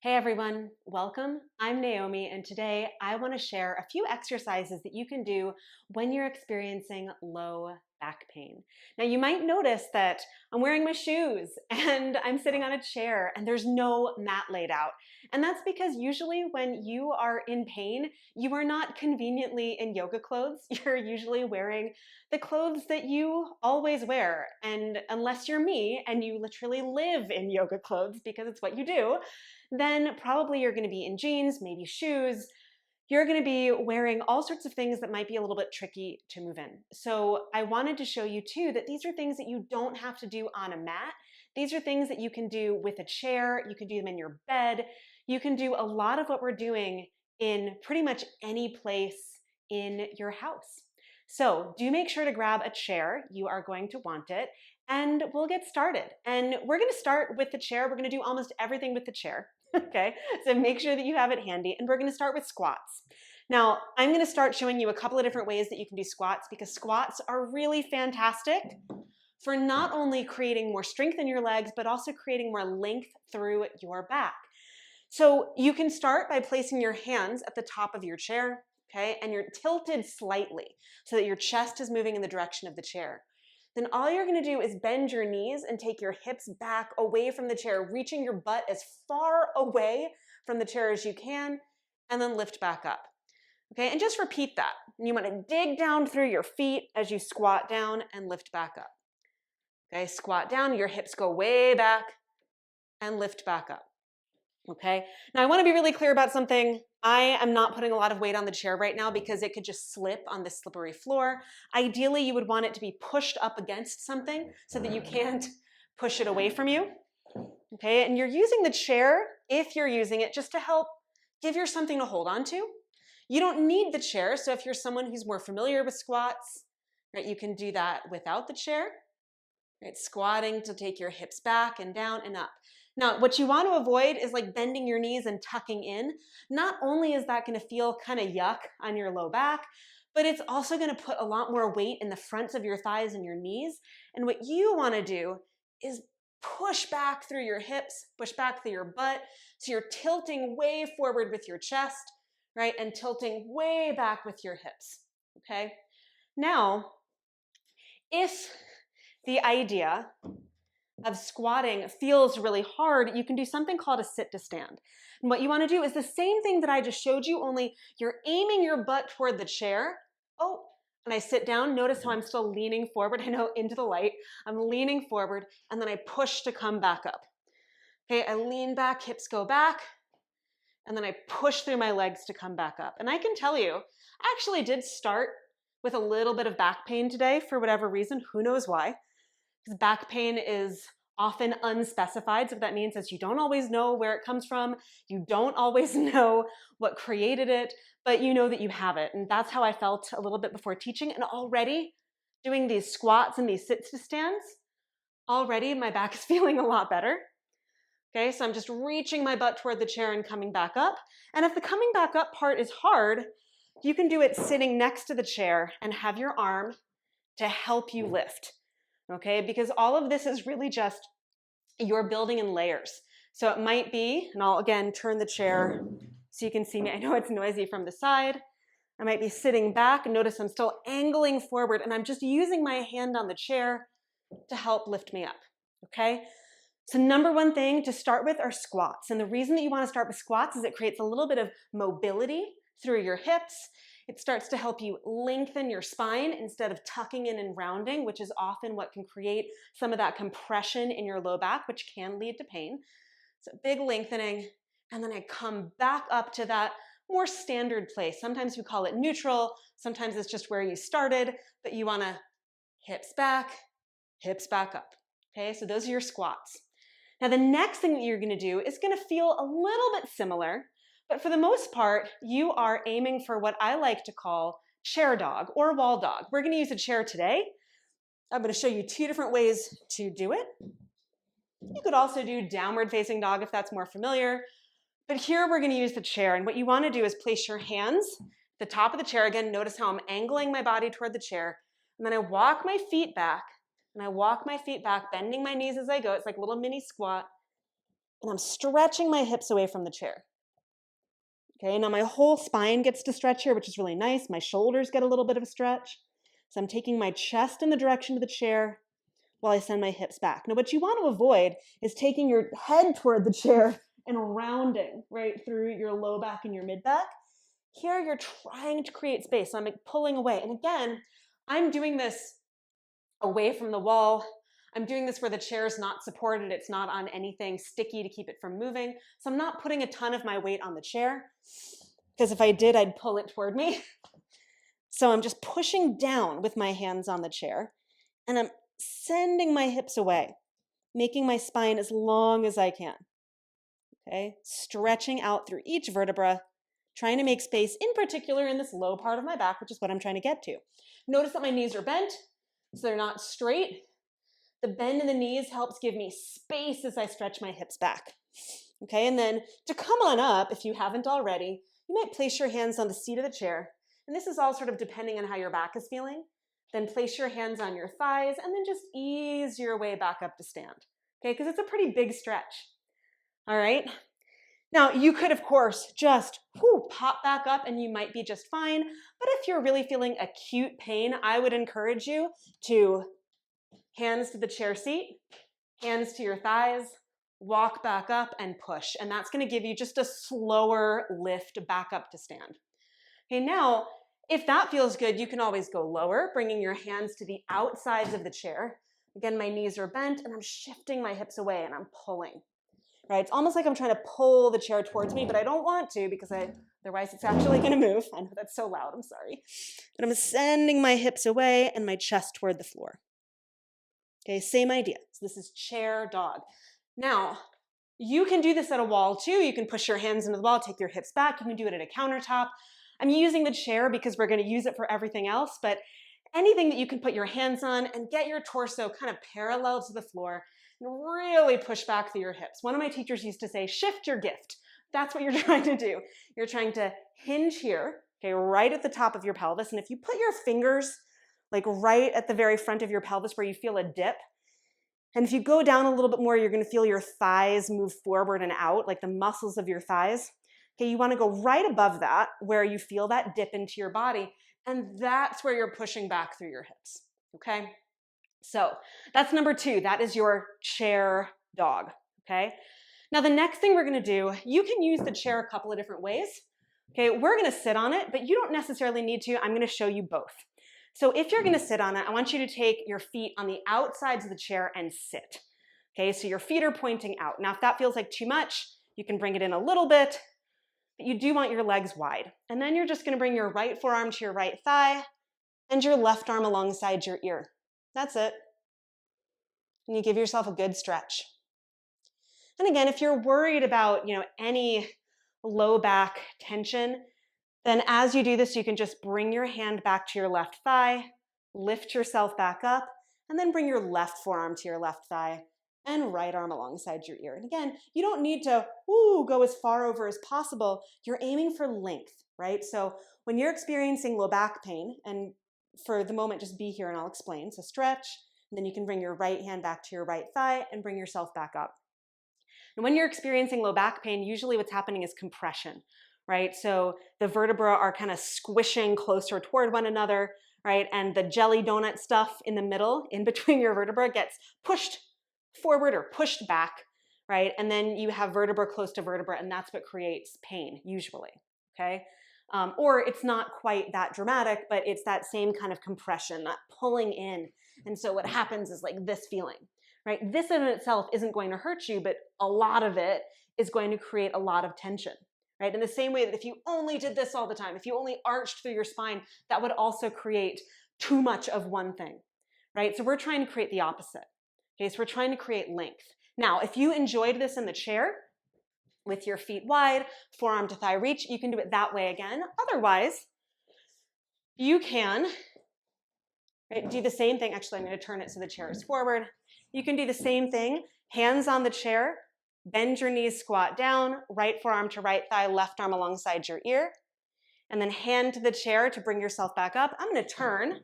Hey everyone, welcome. I'm Naomi, and today I want to share a few exercises that you can do when you're experiencing low back pain. Now, you might notice that I'm wearing my shoes and I'm sitting on a chair and there's no mat laid out. And that's because usually when you are in pain, you are not conveniently in yoga clothes. You're usually wearing the clothes that you always wear. And unless you're me and you literally live in yoga clothes because it's what you do, then probably you're going to be in jeans, maybe shoes. You're going to be wearing all sorts of things that might be a little bit tricky to move in. So I wanted to show you too that these are things that you don't have to do on a mat. These are things that you can do with a chair. You can do them in your bed. You can do a lot of what we're doing in pretty much any place in your house. So do make sure to grab a chair. You are going to want it. And we'll get started. And we're going to start with the chair. We're going to do almost everything with the chair. Okay, so make sure that you have it handy. And we're going to start with squats. Now, I'm going to start showing you a couple of different ways that you can do squats because squats are really fantastic for not only creating more strength in your legs, but also creating more length through your back. So you can start by placing your hands at the top of your chair, okay, and you're tilted slightly so that your chest is moving in the direction of the chair. Then all you're going to do is bend your knees and take your hips back away from the chair, reaching your butt as far away from the chair as you can, and then lift back up. Okay, and just repeat that. And you want to dig down through your feet as you squat down and lift back up. Okay, squat down, your hips go way back and lift back up. Okay, now I want to be really clear about something. I am not putting a lot of weight on the chair right now because it could just slip on this slippery floor. Ideally, you would want it to be pushed up against something so that you can't push it away from you. Okay, and you're using the chair, if you're using it, just to help give you something to hold on to. You don't need the chair, so if you're someone who's more familiar with squats, right, you can do that without the chair. Right, squatting to take your hips back and down and up. Now, what you want to avoid is like bending your knees and tucking in. Not only is that going to feel kind of yuck on your low back, but it's also going to put a lot more weight in the fronts of your thighs and your knees. And what you want to do is push back through your hips, push back through your butt. So you're tilting way forward with your chest, right? And tilting way back with your hips, okay? Now, if the idea of squatting feels really hard, you can do something called a sit to stand. And what you want to do is the same thing that I just showed you, only you're aiming your butt toward the chair. Oh, and I sit down. Notice how I'm still leaning forward. I know, into the light. I'm leaning forward, and then I push to come back up. Okay, I lean back, hips go back, and then I push through my legs to come back up. And I can tell you, I actually did start with a little bit of back pain today for whatever reason. Who knows why? Because back pain is often unspecified. So what that means is you don't always know where it comes from. You don't always know what created it, but you know that you have it. And that's how I felt a little bit before teaching. And already doing these squats and these sit to stands, already my back is feeling a lot better. Okay, so I'm just reaching my butt toward the chair and coming back up. And if the coming back up part is hard, you can do it sitting next to the chair and have your arm to help you lift. Okay, because all of this is really just you're building in layers. So it might be, and I'll again turn the chair so you can see me. I know it's noisy from the side. I might be sitting back, and notice I'm still angling forward, and I'm just using my hand on the chair to help lift me up, okay? So number one thing to start with are squats. And the reason that you want to start with squats is it creates a little bit of mobility through your hips. It starts to help you lengthen your spine instead of tucking in and rounding, which is often what can create some of that compression in your low back, which can lead to pain. So big lengthening, and then I come back up to that more standard place. Sometimes we call it neutral, sometimes it's just where you started, but you want to hips back up. Okay, so those are your squats. Now the next thing that you're going to do is going to feel a little bit similar, but for the most part, you are aiming for what I like to call chair dog or wall dog. We're going to use a chair today. I'm going to show you two different ways to do it. You could also do downward facing dog if that's more familiar, but here we're going to use the chair, and what you want to do is place your hands at the top of the chair. Again, notice how I'm angling my body toward the chair, and then I walk my feet back, bending my knees as I go. It's like a little mini squat. and I'm stretching my hips away from the chair. Okay, now my whole spine gets to stretch here, which is really nice. My shoulders get a little bit of a stretch. So I'm taking my chest in the direction of the chair while I send my hips back. Now, what you want to avoid is taking your head toward the chair and rounding right through your low back and your mid back. Here, you're trying to create space. So I'm pulling away. And again, I'm doing this away from the wall. I'm doing this where the chair is not supported. It's not on anything sticky to keep it from moving. So I'm not putting a ton of my weight on the chair, because if I did, I'd pull it toward me. So I'm just pushing down with my hands on the chair, and I'm sending my hips away, making my spine as long as I can. Okay, stretching out through each vertebra, trying to make space, in particular in this low part of my back, which is what I'm trying to get to. Notice that my knees are bent, so they're not straight. The bend in the knees helps give me space as I stretch my hips back. Okay, and then to come on up, if you haven't already, you might place your hands on the seat of the chair. And this is all sort of depending on how your back is feeling. Then place your hands on your thighs and then just ease your way back up to stand. Okay, because it's a pretty big stretch. All right. Now, you could, of course, just pop back up and you might be just fine. But if you're really feeling acute pain, I would encourage you to hands to the chair seat, hands to your thighs, walk back up and push. And that's going to give you just a slower lift back up to stand. Okay, now, if that feels good, you can always go lower, bringing your hands to the outsides of the chair. Again, my knees are bent and I'm shifting my hips away and I'm pulling. Right? It's almost like I'm trying to pull the chair towards me, but I don't want to because otherwise it's actually going to move. I know that's so loud, I'm sorry. But I'm sending my hips away and my chest toward the floor. Okay, same idea. So this is chair dog. Now, you can do this at a wall too. You can push your hands into the wall, take your hips back. You can do it at a countertop. I'm using the chair because we're going to use it for everything else, but anything that you can put your hands on and get your torso kind of parallel to the floor and really push back through your hips. One of my teachers used to say, shift your gift. That's what you're trying to do. You're trying to hinge here, okay, right at the top of your pelvis. And if you put your fingers like right at the very front of your pelvis where you feel a dip, and if you go down a little bit more, you're going to feel your thighs move forward and out, like the muscles of your thighs. Okay, you want to go right above that where you feel that dip into your body, and that's where you're pushing back through your hips, okay? So that's number 2. That is your chair dog, okay? Now the next thing we're going to do, you can use the chair a couple of different ways. Okay, we're going to sit on it, but you don't necessarily need to. I'm going to show you both. So if you're going to sit on it, I want you to take your feet on the outsides of the chair and sit. Okay, so your feet are pointing out. Now if that feels like too much, you can bring it in a little bit, but you do want your legs wide. And then you're just going to bring your right forearm to your right thigh and your left arm alongside your ear. That's it. And you give yourself a good stretch. And again, if you're worried about, any low back tension, then as you do this, you can just bring your hand back to your left thigh, lift yourself back up, and then bring your left forearm to your left thigh and right arm alongside your ear. And again, you don't need to go as far over as possible. You're aiming for length, right? So when you're experiencing low back pain, and for the moment, just be here and I'll explain. So stretch, and then you can bring your right hand back to your right thigh and bring yourself back up. And when you're experiencing low back pain, usually what's happening is compression, right? So the vertebrae are kind of squishing closer toward one another, right? And the jelly donut stuff in the middle, in between your vertebrae, gets pushed forward or pushed back, right? And then you have vertebra close to vertebra, and that's what creates pain, usually, okay? Or it's not quite that dramatic, but it's that same kind of compression, that pulling in. And so what happens is like this feeling, right? This in itself isn't going to hurt you, but a lot of it is going to create a lot of tension, right? In the same way that if you only did this all the time, if you only arched through your spine, that would also create too much of one thing, right? So we're trying to create the opposite. Okay, so we're trying to create length. Now, if you enjoyed this in the chair, with your feet wide, forearm to thigh reach, you can do it that way again. Otherwise, you can do the same thing. Actually, I'm going to turn it so the chair is forward. You can do the same thing, hands on the chair, bend your knees, squat down, right forearm to right thigh, left arm alongside your ear, and then hand to the chair to bring yourself back up. I'm going to turn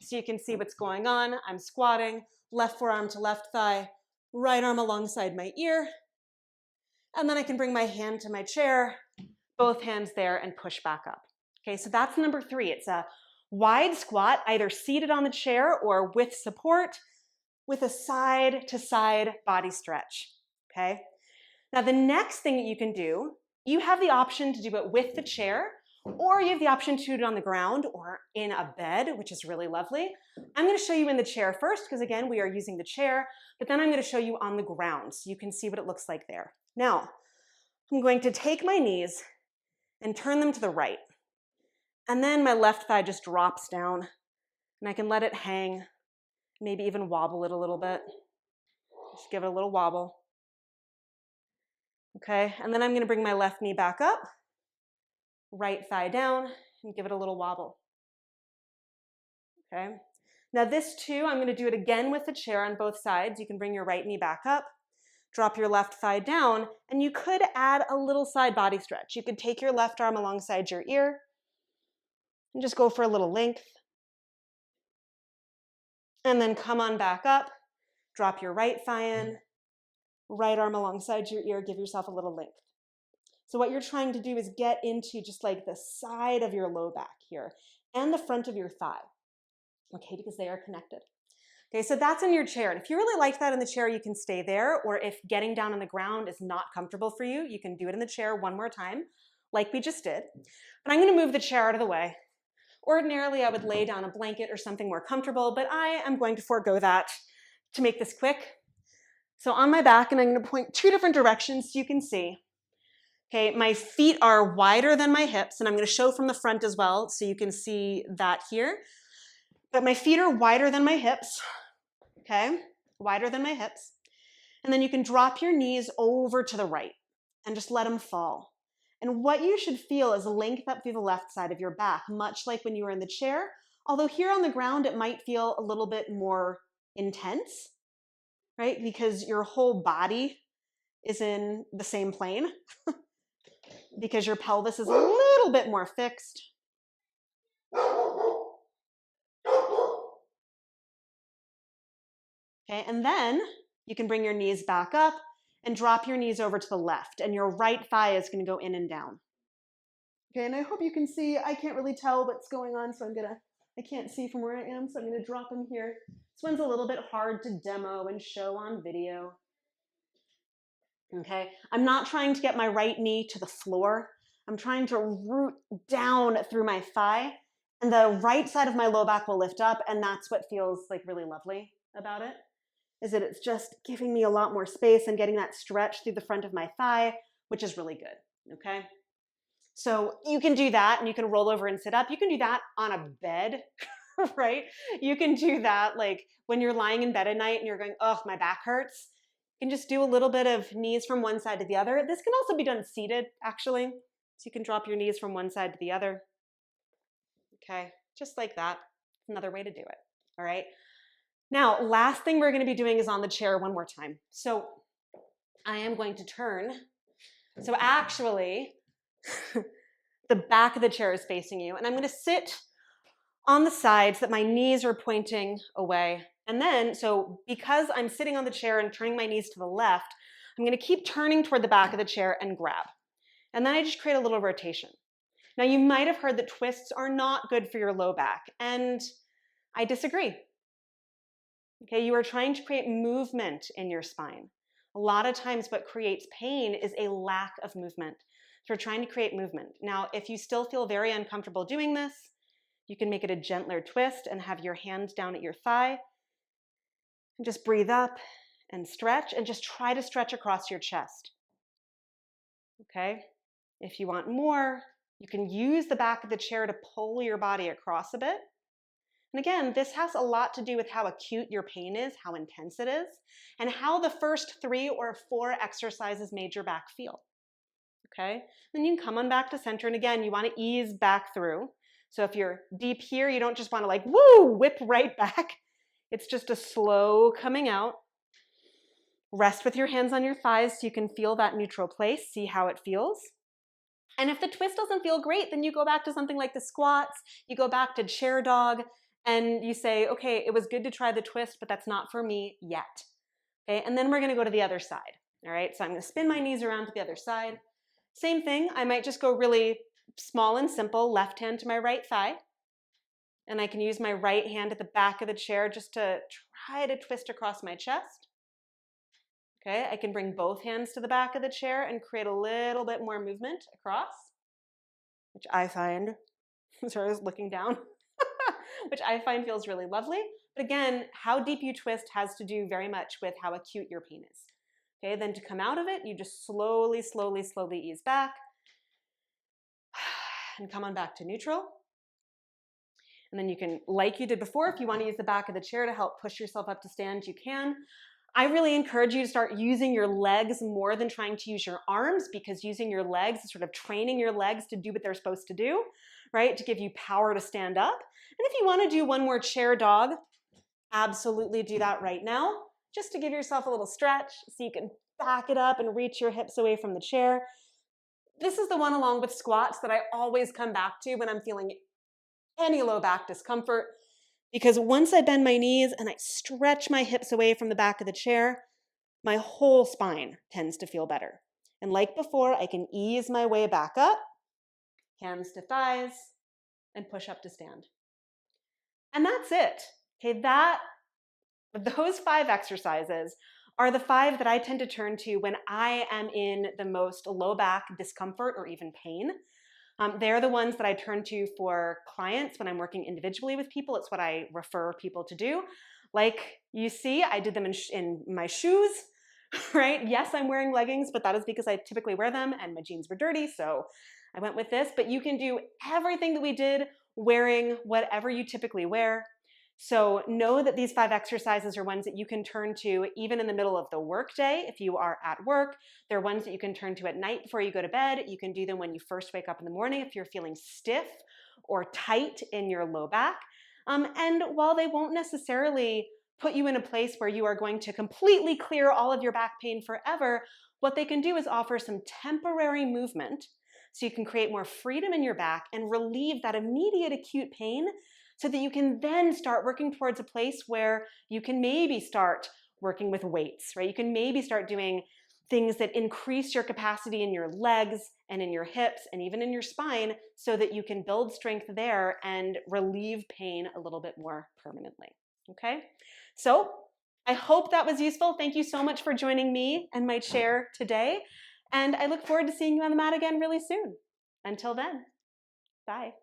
so you can see what's going on. I'm squatting, left forearm to left thigh, right arm alongside my ear, And then I can bring my hand to my chair, both hands there, and push back up. Okay, so that's number 3. It's a wide squat, either seated on the chair or with support, with a side-to-side body stretch. Okay? Now the next thing that you can do, you have the option to do it with the chair, or you have the option to do it on the ground or in a bed, which is really lovely. I'm going to show you in the chair first, because again, we are using the chair, but then I'm going to show you on the ground so you can see what it looks like there. Now, I'm going to take my knees and turn them to the right. And then my left thigh just drops down, and I can let it hang, maybe even wobble it a little bit. Just give it a little wobble. Okay, and then I'm going to bring my left knee back up, right thigh down, and give it a little wobble. Okay, now this too, I'm going to do it again with the chair on both sides. You can bring your right knee back up, drop your left thigh down, and you could add a little side body stretch. You could take your left arm alongside your ear and just go for a little length. And then come on back up, drop your right thigh in, right arm alongside your ear, give yourself a little length. So what you're trying to do is get into just like the side of your low back here and the front of your thigh, okay, because they are connected. Okay, so that's in your chair. And if you really like that in the chair, you can stay there, or if getting down on the ground is not comfortable for you, you can do it in the chair one more time, like we just did. But I'm gonna move the chair out of the way. Ordinarily, I would lay down a blanket or something more comfortable, but I am going to forego that to make this quick. So on my back, and I'm going to point 2 different directions so you can see. Okay, my feet are wider than my hips, and I'm going to show from the front as well so you can see that here. But my feet are wider than my hips, okay? Wider than my hips. And then you can drop your knees over to the right and just let them fall. And what you should feel is length up through the left side of your back, much like when you were in the chair. Although here on the ground, it might feel a little bit more intense, right? Because your whole body is in the same plane because your pelvis is a little bit more fixed. Okay, and then you can bring your knees back up and drop your knees over to the left, and your right thigh is going to go in and down. Okay, and I hope you can see, I can't really tell what's going on, so I can't see from where I am, so I'm gonna drop them here. This one's a little bit hard to demo and show on video. Okay, I'm not trying to get my right knee to the floor. I'm trying to root down through my thigh, and the right side of my low back will lift up, and that's what feels like really lovely about it, is that it's just giving me a lot more space and getting that stretch through the front of my thigh, which is really good, okay? So you can do that, and you can roll over and sit up. You can do that on a bed, right? You can do that like when you're lying in bed at night and you're going, oh, my back hurts. You can just do a little bit of knees from one side to the other. This can also be done seated, actually. So you can drop your knees from one side to the other. Okay, just like that. Another way to do it, all right? Now, last thing we're going to be doing is on the chair one more time. So I am going to turn. So actually, the back of the chair is facing you, and I'm going to sit on the sides that my knees are pointing away. And then, so because I'm sitting on the chair and turning my knees to the left, I'm going to keep turning toward the back of the chair and grab. And then I just create a little rotation. Now, you might have heard that twists are not good for your low back, and I disagree. Okay, you are trying to create movement in your spine. A lot of times what creates pain is a lack of movement. So we're trying to create movement. Now, if you still feel very uncomfortable doing this, you can make it a gentler twist and have your hand down at your thigh. And just breathe up and stretch, and just try to stretch across your chest. Okay? If you want more, you can use the back of the chair to pull your body across a bit. And again, this has a lot to do with how acute your pain is, how intense it is, and how the first 3 or 4 exercises made your back feel. Okay? Then you can come on back to center, and again, you want to ease back through. So if you're deep here, you don't just want to like, woo, whip right back. It's just a slow coming out. Rest with your hands on your thighs so you can feel that neutral place, see how it feels. And if the twist doesn't feel great, then you go back to something like the squats, you go back to chair dog, and you say, okay, it was good to try the twist, but that's not for me yet. Okay, and then we're gonna go to the other side. All right, so I'm gonna spin my knees around to the other side. Same thing, I might just go really small and simple, left hand to my right thigh. And I can use my right hand at the back of the chair just to try to twist across my chest. Okay, I can bring both hands to the back of the chair and create a little bit more movement across, which I find, sorry, I was looking down, which I find feels really lovely. But again, how deep you twist has to do very much with how acute your pain is. Okay, then to come out of it, you just slowly, slowly, slowly ease back and come on back to neutral. And then you can, like you did before, if you want to use the back of the chair to help push yourself up to stand, you can. I really encourage you to start using your legs more than trying to use your arms, because using your legs is sort of training your legs to do what they're supposed to do, right? To give you power to stand up. And if you want to do one more chair dog, absolutely do that right now, just to give yourself a little stretch so you can back it up and reach your hips away from the chair. This is the one along with squats that I always come back to when I'm feeling any low back discomfort, because once I bend my knees and I stretch my hips away from the back of the chair, my whole spine tends to feel better. And like before, I can ease my way back up, hands to thighs, and push up to stand. And that's it. Okay, those 5 exercises are the 5 that I tend to turn to when I am in the most low back discomfort or even pain. They're the ones that I turn to for clients when I'm working individually with people. It's what I refer people to do. Like you see, I did them in my shoes, right? Yes, I'm wearing leggings, but that is because I typically wear them and my jeans were dirty, so I went with this. But you can do everything that we did wearing whatever you typically wear. So know that these 5 exercises are ones that you can turn to even in the middle of the workday if you are at work. They're ones that you can turn to at night before you go to bed. You can do them when you first wake up in the morning if you're feeling stiff or tight in your low back. And while they won't necessarily put you in a place where you are going to completely clear all of your back pain forever, what they can do is offer some temporary movement so you can create more freedom in your back and relieve that immediate acute pain, so that you can then start working towards a place where you can maybe start working with weights, right? You can maybe start doing things that increase your capacity in your legs and in your hips and even in your spine, so that you can build strength there and relieve pain a little bit more permanently, okay? So I hope that was useful. Thank you so much for joining me and my chair today. And I look forward to seeing you on the mat again really soon. Until then, bye.